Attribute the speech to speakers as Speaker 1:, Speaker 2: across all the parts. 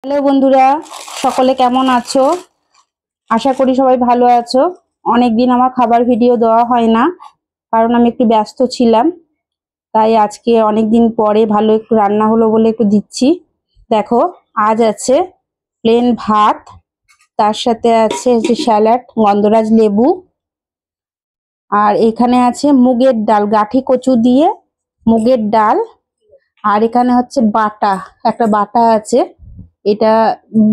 Speaker 1: Hello বন্ধুরা, সকলে কেমন আছো? আশা করি সবাই ভালো আছো। অনেকদিন আমার খাবার ভিডিও দেওয়া হয় না, কারণ আমি একটু ব্যস্ত ছিলাম। তাই আজকে অনেকদিন পরে ভালো একটু রান্না হলো বলে একটু দিচ্ছি। দেখো, আজ আছে প্লেন ভাত, তার সাথে আছে যে স্যালাড, গন্ধরাজ লেবু, আর এখানে আছে মুগের ডাল, গাঠি কচু দিয়ে মুগের ডাল। আর এখানে হচ্ছে বাটা, একটা বাটা আছে, এটা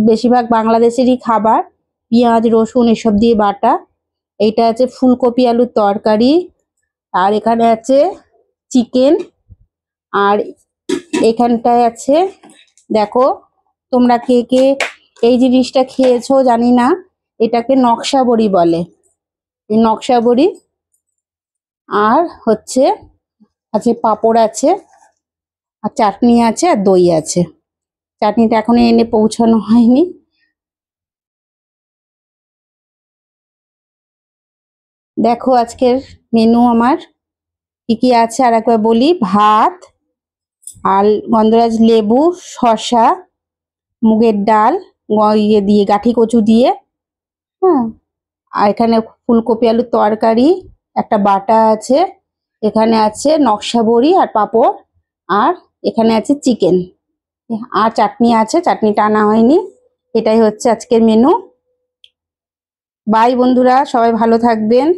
Speaker 1: বেশিরভাগ বাংলাদেশেরই খাবার, পেঁয়াজ রসুন এসব দিয়ে বাটা। এইটা আছে ফুলকপি আলুর তরকারি, আর এখানে আছে চিকেন, আর এখানটায় আছে, দেখো তোমরা কে কে এই জিনিসটা খেয়েছো জানি না, এটাকে নকশা বড়ি বলে, এই নকশা বড়ি। আর হচ্ছে আছে পাঁপড় আছে, আর চাটনি আছে, আর দই আছে। চাটনিটা এখনো এনে পৌঁছানো হয়নি। দেখো আজকের মেনু আমার কি কি আছে আর একবার বলি। ভাত, আর গন্ধরাজ লেবু, শসা, মুগের ডাল, ইয়ে দিয়ে গাঠি কচু দিয়ে, হ্যাঁ, আর এখানে ফুলকপি আলুর তরকারি, একটা বাটা আছে, এখানে আছে নকশা বড়ি আর পাঁপড়, আর এখানে আছে চিকেন, আর চাটনি আছে, চাটনিটা আনা হয়নি। এটাই হচ্ছে আজকের মেনু। বাই বন্ধুরা, সবাই ভালো থাকবেন।